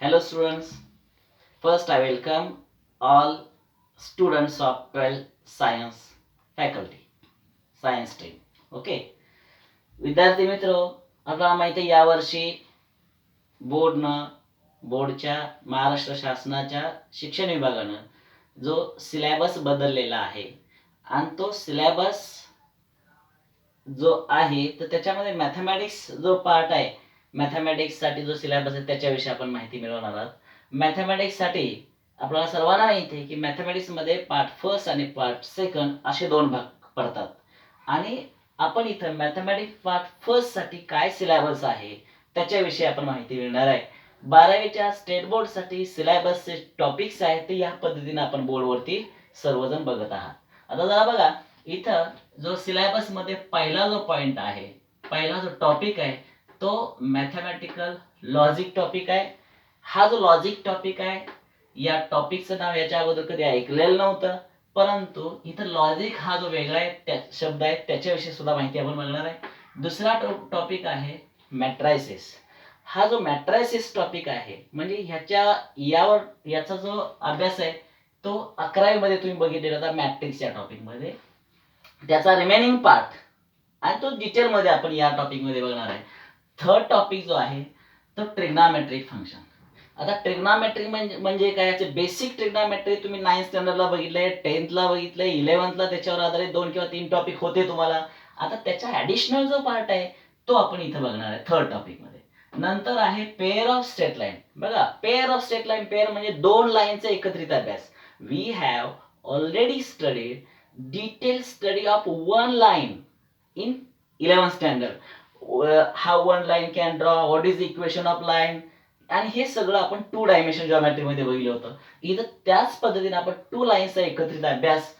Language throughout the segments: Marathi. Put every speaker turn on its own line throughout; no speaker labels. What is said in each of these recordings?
Hello students, first I welcome all students of 12th Science faculty, Science stream. Okay, विद्यार्थी मित्र, आपल्याला माहिती आहे यावर्षी बोर्डच्या महाराष्ट्र शासनाच्या शिक्षण विभागानं जो सिलेबस बदललेला आहे आणि तो सिलेबस जो आहे तर त्याच्यामध्ये मॅथमॅटिक्स जो पार्ट आहे, मॅथमॅटिक्ससाठी जो सिलेबस आहे त्याच्याविषयी आपण माहिती मिळवणार आहोत. मॅथमॅटिक्ससाठी आपल्याला सर्वांना माहिती आहे की मॅथमॅटिक्समध्ये पार्ट फर्स्ट आणि पार्ट सेकंड असे दोन भाग पडतात आणि आपण इथं मॅथमॅटिक्स पार्ट फर्स्टसाठी काय सिलेबस आहे त्याच्याविषयी आपण माहिती मिळणार आहे. 12वीच्या स्टेट बोर्डसाठी सिलेबसचे टॉपिक्स आहेत ते या पद्धतीने आपण बोर्डवरती सर्वजण बघत आहात. आता जरा बघा, इथं जो सिलेबस मध्ये पहिला जो पॉइंट आहे, पहिला जो टॉपिक आहे तो मॅथमॅटिकल लॉजिक टॉपिक आहे. हा जो लॉजिक टॉपिक आहे या टॉपिकचं नाव याच्या अगोदर कधी ऐकलेलं नव्हतं, परंतु इथं लॉजिक हा जो वेगळा आहे शब्द आहे त्याच्याविषयी सुद्धा माहिती आपण बघणार आहे. दुसरा टॉपिक आहे मॅट्रायसिस. हा जो मॅट्रायसिस टॉपिक आहे म्हणजे याचा जो अभ्यास आहे तो 11वी मध्ये तुम्ही बघितलेला होता मॅट्रिक्स या टॉपिक मध्ये. त्याचा रिमेनिंग पार्ट आणि तो डिटेल मध्ये आपण या टॉपिक मध्ये बघणार आहे. थर्ड टॉपिक जो आहे तो ट्रिग्नॉमेट्रिक फंक्शन. आता ट्रिग्नॉमेट्री म्हणजे काय, याचे बेसिक ट्रिग्नॉमेट्री तुम्ही 9th स्टँडर्डला बघितलंय, 10th ला बघितलंय, 11th ला त्याच्यावर आधारित 2 किंवा 3 टॉपिक होते तुम्हाला. आता त्याचा ॲडिशनल जो पार्ट आहे तो आपण इथं बघणार आहे थर्ड टॉपिक मध्ये. नंतर आहे पेअर ऑफ स्ट्रेट लाईन. बघा, pair of straight line, pair म्हणजे दोन लाईनचा एकत्रित अभ्यास. We have already studied detailed study of one line in 11th standard. How one line can draw, what is the equation of line, आणि हे सगळं आपण 2 डायमेन्शन जिओमेट्री मध्ये बघितलं होतं. इथं त्याच पद्धतीने आपण 2 लाईन्सचा एकत्रित अभ्यास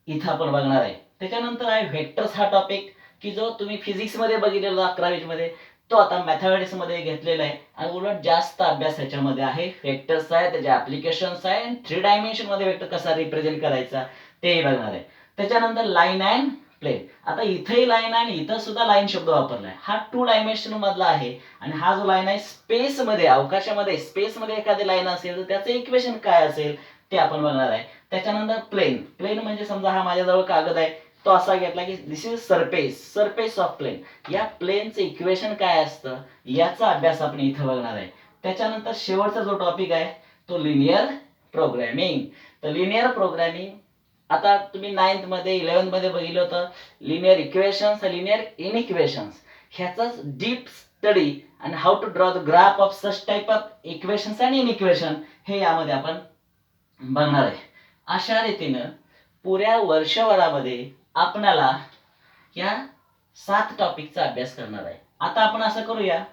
इथं आपण बघणार आहे. त्याच्यानंतर आहे व्हेक्टर्स हा टॉपिक की जो तुम्ही फिजिक्स मध्ये बघितलेला 11वी मध्ये तो आता मॅथमॅटिक्स मध्ये घेतलेला आहे आणि उलट जास्त अभ्यास ह्याच्यामध्ये आहे. व्हेक्टर्स आहे, त्याचे ऍप्लिकेशन्स आहे आणि 3 डायमेन्शन मध्ये व्हेक्टर कसा रिप्रेझेंट करायचा तेही बघणार आहे. त्याच्यानंतर लाईन अँड प्लेन. आता इथेही लाईन आणि इथं सुद्धा लाईन शब्द वापरलाय. हा 2 डायमेन्शन मधला आहे आणि हा जो लाईन आहे स्पेस मध्ये, अवकाशामध्ये स्पेस मध्ये एखादी लाईन असेल तर त्याचं इक्वेशन काय असेल ते आपण बघणार आहे. त्याच्यानंतर प्लेन. प्लेन म्हणजे समजा हा माझ्याजवळ कागद आहे, तो असा घेतला की this is surface, surface of plane. या प्लेनचं इक्वेशन काय असतं याचा अभ्यास आपण इथं बघणार आहे. त्याच्यानंतर शेवटचा जो टॉपिक आहे तो लिनियर प्रोग्रॅमिंग. तर लिनियर प्रोग्रॅमिंग आता तुम्ही 9th मध्ये 11th मध्ये बघितलं होतं लिनियर इक्वेशन्स, लिनियर इनइक्वेशन्स. ह्याचाच डीप स्टडी आणि how to draw the graph of such type of equations and inequation हे यामध्ये आपण बघणार आहे. अशा रीतीनं पुऱ्या वर्षभरामध्ये आपल्याला या 7 टॉपिकचा अभ्यास करणार आहे. आता आपण असं करूया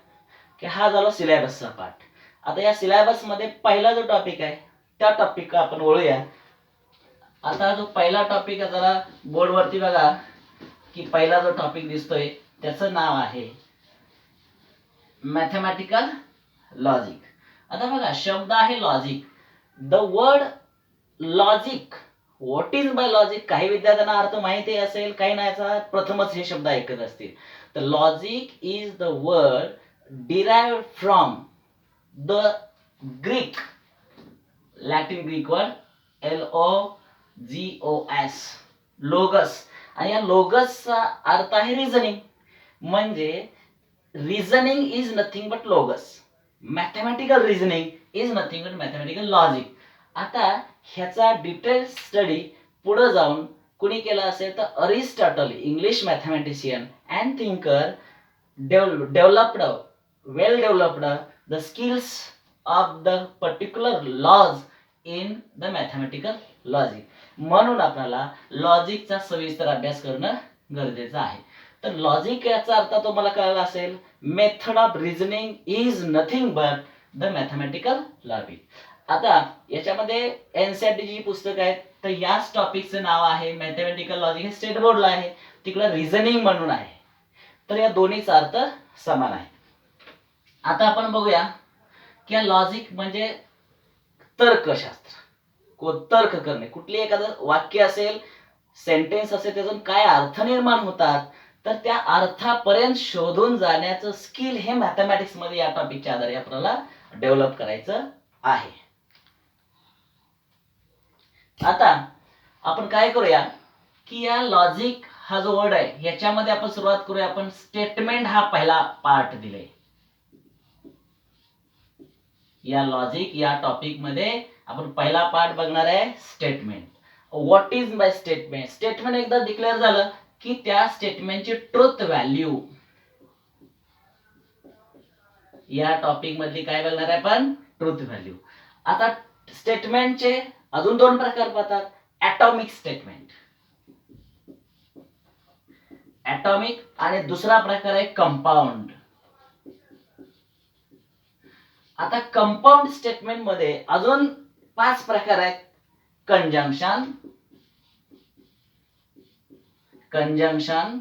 की हा झाला सिलेबसचा पार्ट. आता या सिलेबस मध्ये पहिला जो टॉपिक आहे त्या टॉपिक आपण वळूया. आता जो पहिला टॉपिक आहे जरा बोर्डवरती बघा की पहिला जो टॉपिक दिसतोय त्याचं नाव आहे मॅथमॅटिकल लॉजिक. आता बघा, शब्द आहे logic. The word logic, what is by logic, काही विद्यार्थ्यांना अर्थ माहिती असेल, काही नाही, प्रथमच हे शब्द ऐकत असतील. तर logic is the word derived from the Greek, Latin Greek word LOGOS, लोगस. आणि या लोगसचा अर्थ आहे रिझनिंग. म्हणजे reasoning is nothing but लोगस. Mathematical reasoning is nothing but mathematical logic. आता ह्याचा डिटेल स्टडी पुढे जाऊन कुणी केला असेल तर Aristotle, English mathematician and thinker, developed the skills of the particular laws in the mathematical logic. म्हणून आपल्याला लॉजिकचा सविस्तर अभ्यास करणं गरजेचं आहे. तर लॉजिक याचा अर्थ तुम्हाला कळला असेल, method of reasoning is nothing but the mathematical logic. आता याच्यामध्ये एनसीईआरटी जी पुस्तक आहेत तर याच टॉपिकचं नाव आहे मॅथमॅटिकल लॉजिक. हे स्टेट बोर्डला आहे, तिकडे रिझनिंग म्हणून आहे. तर या दोन्हीचा अर्थ समान आहे. आता आपण बघूया की लॉजिक म्हणजे तर्कशास्त्र, तर्क करणे. कुठली एखादं वाक्य असेल, सेंटेन्स असेल, त्यातून काय अर्थ निर्माण होतात तर त्या अर्थापर्यंत शोधून जाण्याचं स्किल हे मॅथमॅटिक्स मध्ये या टॉपिकच्या आधारे आपल्याला डेव्हलप करायचं आहे. आता आपण काय करूया की या लॉजिक हा जो वर्ड आहे याच्यामध्ये आपण सुरुवात करूया. आपण स्टेटमेंट हा पहिला पार्ट दिलाय. या लॉजिक या टॉपिक मध्ये आपण पहिला पार्ट बघणार आहे statement. What is by statement. Statement एकदा डिक्लेअर झालं की त्या स्टेटमेंटची ट्रुथ व्हॅल्यू या टॉपिक मधली काय बघणार आहे आपण ट्रुथ व्हॅल्यू. आता स्टेटमेंटचे अजून दोन प्रकार पडतात. ॲटॉमिक स्टेटमेंट, ॲटॉमिक, आणि दुसरा प्रकार आहे कंपाऊंड. आता कंपाऊंड स्टेटमेंट मध्ये अजून 5 प्रकार आहेत. कंजंक्शन, कंजंक्शन,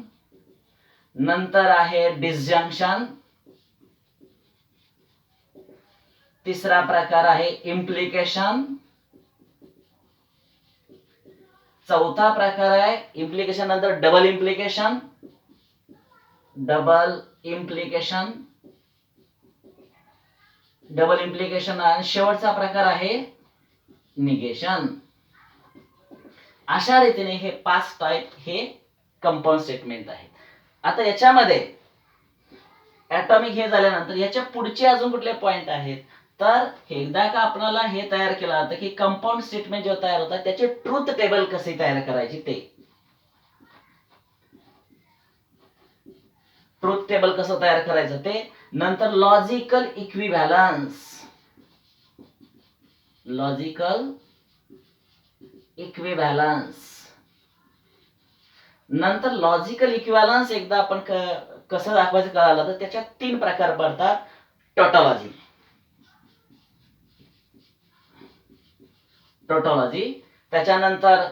नंतर आहे डिसजंक्शन, तिसरा प्रकार आहे इम्प्लिकेशन, चौथा प्रकार आहे इम्प्लिकेशन नंतर double implication, double implication, double implication, आणि शेवटचा प्रकार आहे निगेशन. अशा रीतीने हे 5 टाइप हे कंपाऊंड स्टेटमेंट आहेत. आता याच्यामध्ये ॲटॉमिक हे झाल्यानंतर याच्या पुढचे अजून कुठले पॉइंट आहेत तर एकदा का आपल्याला हे तयार केलं जातं की कंपाऊंड स्टेटमेंट जेव्हा तयार होतात त्याचे ट्रुथ टेबल कसे तयार करायचे ते. ट्रुथ टेबल कसं तयार करायचं ते, नंतर लॉजिकल इक्विव्हॅलन्स, लॉजिकल इक्विव्हॅलन्स, नंतर लॉजिकल इक्विव्हॅलन्स एकदा आपण कसं दाखवायचं कळालं तर त्याच्यात 3 प्रकार पडतात. टोटॉलॉजी, टोटॉलॉजी, त्याच्यानंतर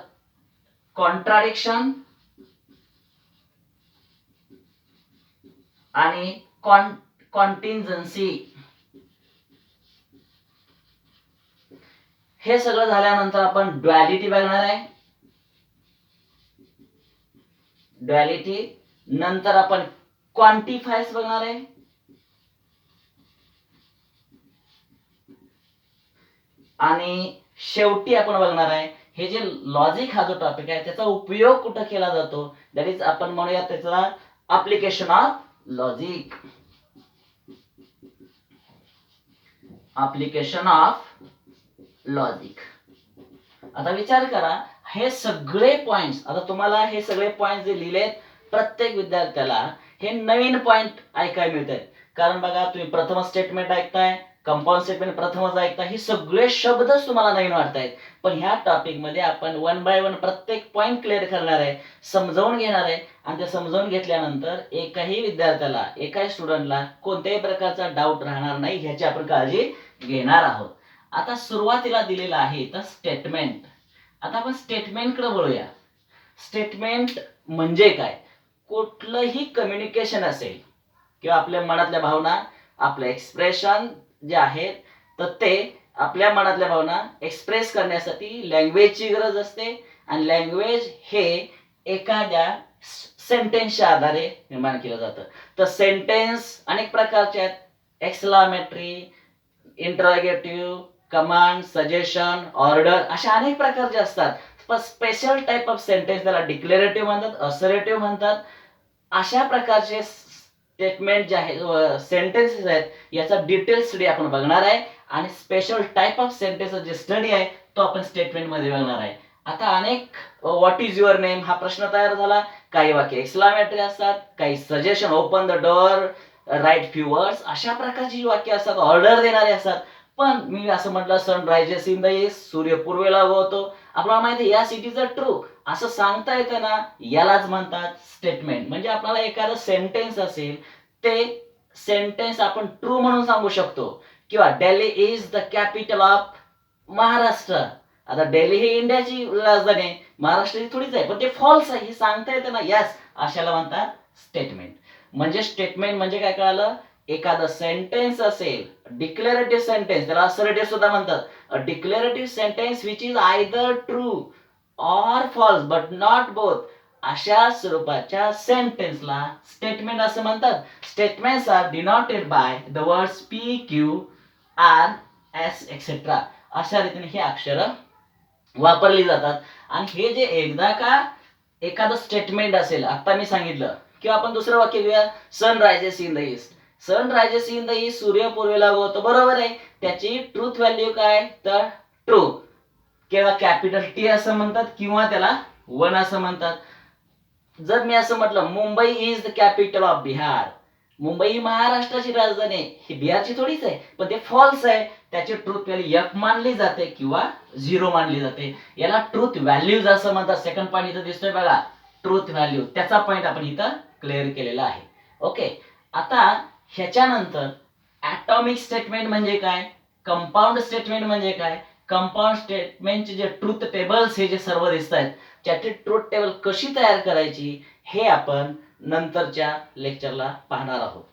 कॉन्ट्राडिक्शन आणि कॉन्टिन्जन्सी. हे सगळं झाल्यानंतर आपण ड्युअलिटी बघणार आहे. ड्युअलिटी नंतर आपण क्वांटिफायर्स बघणार आहे. आणि शेवटी आपण बघणार आहे हे जे लॉजिक हा जो टॉपिक आहे त्याचा उपयोग कुठं केला जातो. दॅट इज आपण म्हणूया त्याचा application of logic, application of logic. आता विचार करा हे सगळे पॉइंट्स, आता तुम्हाला हे सगळे पॉइंट्स जे लिहिलेत प्रत्येक विद्यार्थ्याला हे नवीन पॉइंट ऐकायला मिळतात. कारण बघा तुम्ही प्रथम स्टेटमेंट ऐकताय, कंपाऊंड स्टेटमेंट प्रथमच ऐकताय, हे सगळे शब्दच तुम्हाला नवीन वाटतायत. पण ह्या टॉपिक मध्ये आपण 1 बाय 1 प्रत्येक पॉइंट क्लिअर करणार आहे, समजावून घेणार आहे. आणि ते समजावून घेतल्यानंतर एकाही विद्यार्थ्याला, एकाही स्टुडंटला कोणत्याही प्रकारचा डाऊट राहणार नाही ह्याची आपण काळजी घेणार आहोत. आता सुरुवातीला दिलेला आहे तर स्टेटमेंट. आता आपण स्टेटमेंटकडे वळूया. स्टेटमेंट म्हणजे काय? कुठलंही कम्युनिकेशन असेल किंवा आपल्या मनातल्या भावना, आपलं एक्सप्रेशन जे आहेत तर ते आपल्या मनातल्या भावना एक्सप्रेस करण्यासाठी लँग्वेजची गरज असते. आणि लँग्वेज हे एखाद्या सेंटेन्सच्या आधारे निर्माण केलं जातं. तर सेंटेन्स अनेक प्रकारचे आहेत. Exclamatory, interrogative, command, suggestion, order, अशा अनेक प्रकारचे असतात. पण स्पेशल टाइप ऑफ सेंटेन्स त्याला डिक्लेरेटिव्ह म्हणतात, असर्टिव्ह म्हणतात. अशा प्रकारचे स्टेटमेंट जे आहेत, सेंटेन्सेस आहेत, याचा डिटेल स्टडी आपण बघणार आहे. आणि स्पेशल टाइप ऑफ सेंटेन्स जे स्टडी आहे तो आपण स्टेटमेंट मध्ये बघणार आहे. आता अनेक व्हॉट इज युअर नेम हा प्रश्न तयार झाला. काही वाक्य एक्सक्लामेटरी असतात, काही suggestion, open the door, write few words, अशा प्रकारची वाक्य असतात, ऑर्डर देणारे असतात. पण मी असं म्हटलं सन रायजेस इन द ईस्ट, सूर्य पूर्वेला उगवतो, आपल्याला माहिती या सिटीचं ट्रू असं सांगता येतं ना, यालाच म्हणतात स्टेटमेंट. म्हणजे आपल्याला एखादं सेंटेन्स असेल ते सेंटेन्स आपण ट्रू म्हणून सांगू शकतो. किंवा Delhi is the capital of Maharashtra. आता दिल्ली ही इंडियाची राजधानी आहे, महाराष्ट्राची थोडीच आहे, पण ते फॉल्स आहे हे सांगता येतं ना, यस, अशाला म्हणतात स्टेटमेंट. म्हणजे स्टेटमेंट म्हणजे काय कळालं? एखादं सेंटेन्स असेल, डिक्लेरेटिव्ह सेंटेन्स, त्याला असर्टिव्ह सुद्धा म्हणतात. A declarative sentence which is either true or false but not both, अशा स्वरूपाच्या सेंटेन्सला स्टेटमेंट असं म्हणतात. Statements are denoted by the words P, Q, R S etcetera अशा रीतीने ही अक्षरं वापरली जातात. आणि हे जे एकदा का एखादं स्टेटमेंट असेल, आता मी सांगितलं, किंवा आपण दुसरं वाक्य घेऊया, sun rises in the east. Sun rises in the east, सूर्य पूर्वेला उगवतो, बरोबर आहे. त्याची ट्रूथ व्हॅल्यू काय, तर ट्रू, किंवा कॅपिटल टी असं म्हणतात, किंवा त्याला 1 असं म्हणतात. जर मी असं म्हटलं, Mumbai is the capital of Bihar, Mumbai ही महाराष्ट्राची राजधानी आहे, ही बिहारची थोडीच आहे, पण ते फॉल्स आहे. त्याची ट्रूथ व्हॅल्यू 1 मानली जाते किंवा 0 मानली जाते. याला ट्रूथ व्हॅल्यूज असं म्हणतात. सेकंड पॉईंट इथं दिसतोय बघा, ट्रूथ व्हॅल्यू, त्याचा पॉईंट आपण इथं क्लिअर केलेला आहे. ओके, आता ह्याच्यानंतर ॲटॉमिक स्टेटमेंट म्हणजे काय, कंपाऊंड स्टेटमेंट म्हणजे काय. कंपाऊंड स्टेटमेंटचे जे ट्रूथ टेबल्स हे जे सर्व दिसत आहेत, त्याची ट्रूथ टेबल कशी तयार करायची हे आपण नंतरच्या लेक्चरला पाहणार आहोत.